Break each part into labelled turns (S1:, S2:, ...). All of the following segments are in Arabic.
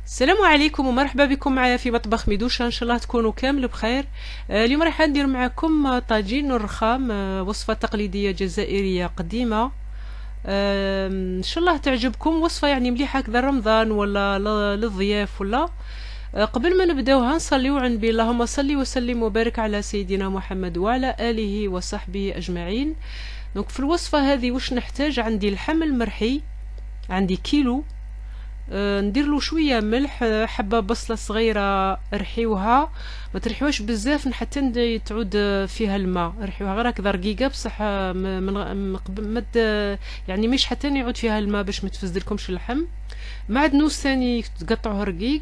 S1: السلام عليكم ومرحبا بكم معايا في مطبخ ميدوشا. ان شاء الله تكونوا كامل بخير. اليوم راح ندير معكم طاجين الرخام، وصفة تقليدية جزائرية قديمة. ان شاء الله تعجبكم. وصفة يعني مليحة كذا رمضان ولا للضياف ولا. قبل ما نبداوها نصليو عن بي اللهم صل وسلم وبارك على سيدنا محمد وعلى آله وصحبه أجمعين. دونك في الوصفة هذه واش نحتاج؟ عندي اللحم المرحي، عندي كيلو. ندير له شويه ملح، حبه بصله صغيره رحيوها، ما ترحيوهاش بزاف حتى تعود فيها الماء، رحيوها غير هكذا رقيقه بصح يعني مش حتى يعود فيها الماء باش ما تفزدلكمش اللحم. معدنوس ثاني تقطعوه رقيق،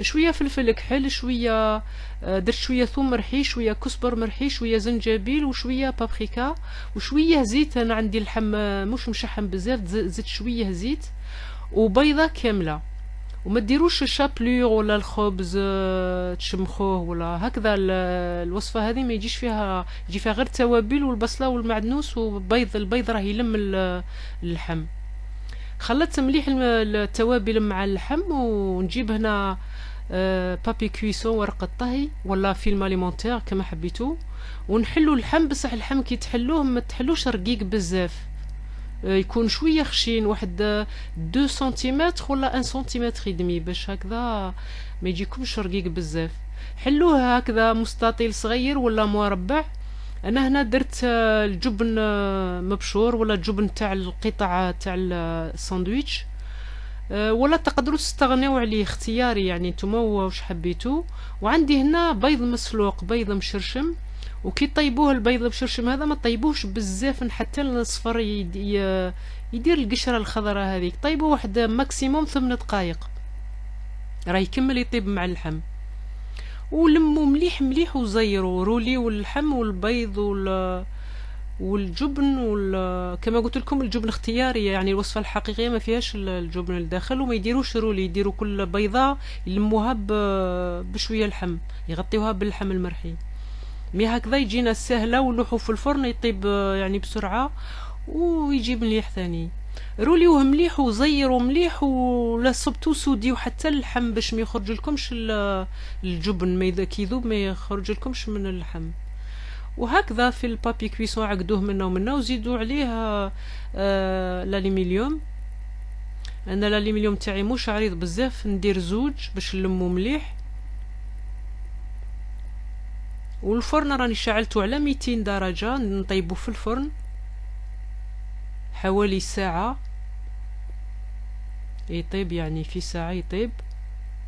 S1: شويه فلفل كحل، شويه درت شويه ثوم مرحي، شويه كزبر مرحي، شويه زنجبيل وشويه بابريكا وشويه زيت. انا عندي اللحم مش مشحم بزاف، زدت شويه زيت وبيضة كاملة. وما ديروش الشابلور ولا الخبز تشمخوه ولا هكذا. الوصفة هذه ما يجيش فيها، يجي فيها غير التوابل والبصلة والمعدنوس وبيض. البيض راه يلم اللحم. خلطت مليح التوابل مع اللحم، ونجيب هنا بابي كويسون، ورقة طهي ولا فيلم اليمونتير كما حبيتو، ونحلو اللحم. بصح اللحم كي تحلوه ما تحلوش رقيق بزاف، يكون شويه خشين، واحد 2 سنتيمتر ولا 1 سنتيمتر يدمي، باش هكذا ما يجيكمش رقيق بزاف. حلوه هكذا مستطيل صغير ولا مربع. انا هنا درت الجبن مبشور ولا الجبن تاع القطع تاع الساندويتش، ولا تقدروا تستغنوا عليه، اختياري يعني نتوما واش حبيتو. وعندي هنا بيض مسلوق، بيض مشرشم. وكي طيبوه البيض بشرشم هذا ما طيبوهش بزاف حتى الصفر يدير القشره الخضراء هذيك. طيبوه واحد ماكسيموم 8 دقائق راه يكمل يطيب مع اللحم. ولموا مليح مليح وزيروا رولي واللحم والبيض والجبن كما قلت لكم الجبن اختياري، يعني الوصفه الحقيقيه ما فيهاش الجبن الداخل. وما يديروش رولي، يديروا كل بيضه يلموها بشويه لحم، يغطيوها باللحم المرحي. مي هكذا يجينا سهله، ونلوحو في الفرن يطيب يعني بسرعه ويجي مليح ثاني. روليوه مليح وزيروا مليح، ولا صبتو سوديو حتى اللحم باش ما يخرج لكمش الجبن، ما اذا كيذوب ما يخرج لكمش من اللحم. وهكذا في البابي كويسون عقدوه منا ومنا، وزيدوا عليه الالومنيوم. انا الالومنيوم تاعي مش عريض بزاف، ندير زوج باش نلمو مليح. والفرن راني شعلته على 200 درجة، نطيبه في الفرن حوالي ساعة يطيب، يعني في ساعة يطيب.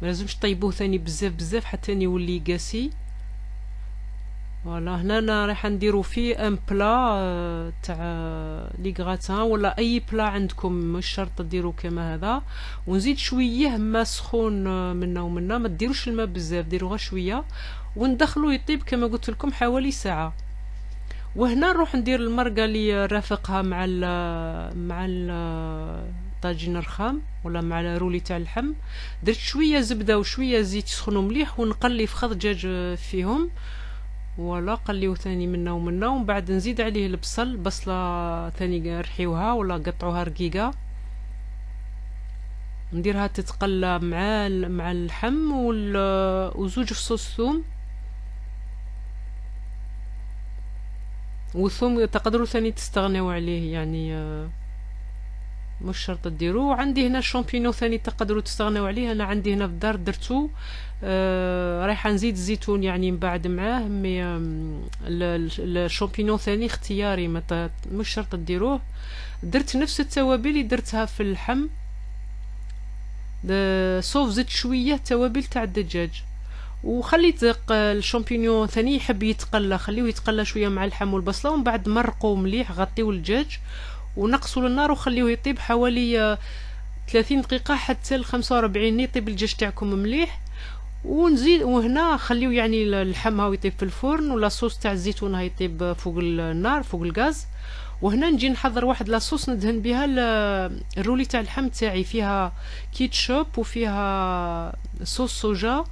S1: ما لازمش طيبوه ثاني بزاف بزاف حتى يولي قاسي. فوالا هنا راح نديرو فيه ان بلا تاع لي غراتان ولا اي بلا عندكم، مش شرط ديرو كما هذا. ونزيد شويه ماء سخون منا ومنا، ما ديروش الماء بزاف، ديرو غير شويه، وندخلو يطيب كما قلت لكم حوالي ساعه. وهنا نروح ندير المرقه اللي رافقها مع طاجين الرخام ولا مع رولي تاع اللحم. درت شويه زبده وشويه زيت يسخنوا مليح، ونقلي فخذ دجاج فيهم، ولا قليو ثاني منا ومنا. ومن بعد نزيد عليه البصل، بصله ثاني رحيوها ولا قطعوها رقيقه، نديرها تتقلى مع اللحم وزوج فصوص ثوم. والثوم تقدروا ثاني تستغنوا عليه، يعني مش شرط ديروه. عندي هنا الشامبينو ثاني تقدروا تستغنوا عليه، انا عندي هنا في الدار درتو. رايحه نزيد الزيتون يعني من بعد معاه. مي الشامبينو ثاني اختياري، مش شرط ديروه. درت نفس التوابل اللي درتها في اللحم، صوف زدت شويه توابل تاع الدجاج. وخليت الشامبينيون ثاني يحب يتقلى، خليه يتقلى شويه مع اللحم والبصله، ومن بعد مرقوا مليح، غطيو الدجاج ونقصوا النار وخليوه يطيب حوالي 30 دقيقه حتى ل 45 يطيب الدجاج تاعكم مليح. ونزيد وهنا خليو يعني اللحم هاو يطيب في الفرن، ولا صوص تاع الزيتون هاي يطيب فوق النار فوق الغاز. وهنا نجي نحضر واحد لاصوص ندهن بها الرولي تاع اللحم تاعي، فيها كيتشوب وفيها صوص صوجا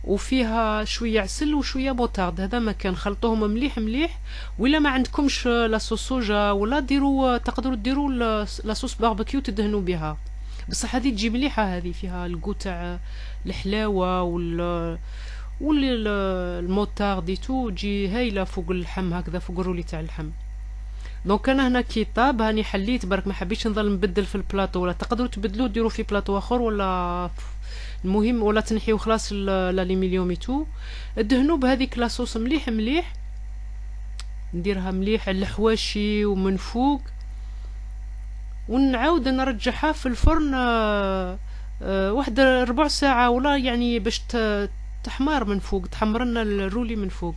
S1: وفيها شويه عسل وشويه بوطارد. هذا ما كان خلطوهم مليح مليح. ولا ما عندكمش لاصوص صوجا ولا ديروا، تقدروا ديروا لاصوص باربيكيو تدهنوا بها. بصح هذه تجي مليحه، هذه فيها الكو تاع الحلاوه الموتار ديتو، تجي هايله فوق اللحم هكذا، فوق الرولي تاع اللحم. دونك انا هنا كي طاب هاني حليت برك، ما حبيتش نظل نبدل في البلاطو، ولا تقدروا تبدلوا ديروا في بلاطو اخر ولا المهم، ولا تنحيو خلاص الالومنيوم تو. دهنوا بهذيك لاصوص مليح مليح، نديرها مليح الحواشي ومن فوق، ونعاود نرجعها في الفرن واحد ربع ساعة ولا يعني باش تحمار من فوق، تحمر لنا الرولي من فوق.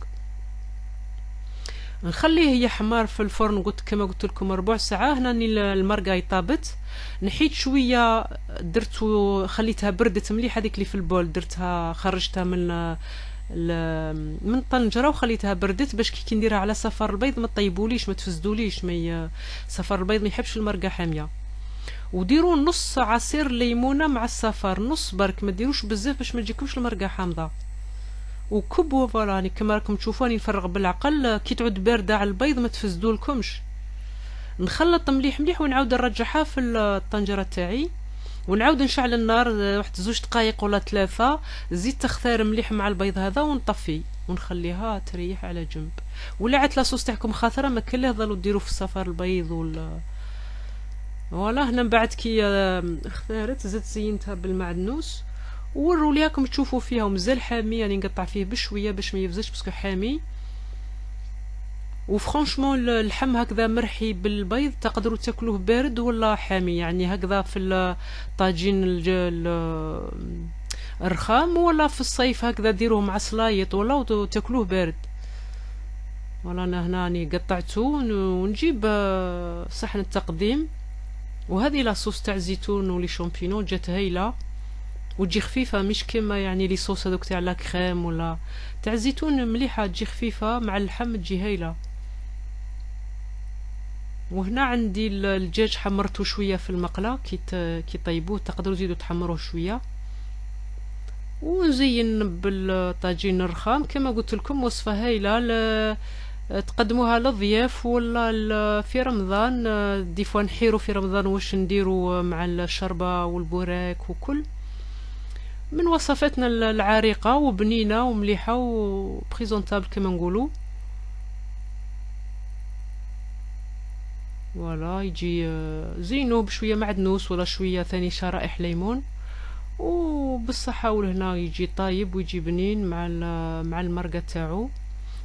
S1: نخليه هي حمار في الفرن، قلت كما قلت لكم ربع ساعة. هنا المرقاي طابت، نحيت شوية درتو، خليتها بردت مليح هذيك اللي في البول، درتها خرجتها من الطنجرة وخليتها بردت، باش كي نديرها على صفار البيض ما طيبوليش، ما تفسدوليش، صفار البيض ما يحبش المرقة حامية. وديروا نص عصير ليمونة مع الصفار، نص برك، ما ديروش بزاف باش ما تجيكمش المرقة حامضة. وكبوا فلاني كما راكم تشوفوني نفرغ بالعقل، كي تعود باردة على البيض ما تفسدولكمش. نخلط مليح مليح ونعاود نرجعها في الطنجرة تاعي، ونعاود نشعل النار واحد 2 دقائق ولا 3، زيد تختار مليح مع البيض هذا، ونطفي ونخليها تريح على جنب. ولا عاد لاصوص تاعكم خاطره ما كلاه ظلوا ديروا في الصفار البيض فوالا. هنا من بعد كي اختارت زدت زينتها بالمعدنوس، والرولياكم تشوفوا فيها ومازال حامي، يعني نقطع فيه بشويه باش ما يفزش باسكو حامي. وفرانشمون اللحم هكذا مرحي بالبيض، تقدروا تاكلوه بارد ولا حامي، يعني هكذا في الطاجين الرخام، ولا في الصيف هكذا ديروه مع سلايط ولا تاكلوه بارد. ولا انا هنا راني قطعته ونجيب صحن التقديم. وهذه لاصوص تاع الزيتون ولي شامبينون جات هايله، وتجي خفيفه، مش كيما يعني لي صوص هذوك تاع لا كريم ولا تاع الزيتون، مليحه تجي خفيفه مع اللحم، تجي هايله. وهنا عندي الدجاج حمرته شويه في المقله، كي طيبوه تقدروا تزيدوا تحمروه شويه. ونزين بالطاجين الرخام كما قلت لكم، وصفه هايله تقدموها للضياف ولا في رمضان. دي فوا نحيرو في رمضان واش نديرو مع الشربه والبوراك وكل، من وصفاتنا العريقه وبنينه ومليحه وبريزونطابل كما نقولوا. فوالا يجي زينوه بشويه معدنوس ولا شويه ثاني شرائح ليمون، وبالصحه ولهنا يجي طايب ويجي بنين مع المرقه تاعو.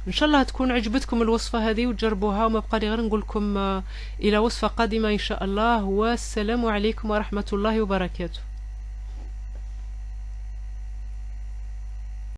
S1: ان شاء الله تكون عجبتكم الوصفه هذه وتجربوها، وما بقى لي غير نقول لكم الى وصفه قادمه ان شاء الله، والسلام عليكم ورحمه الله وبركاته.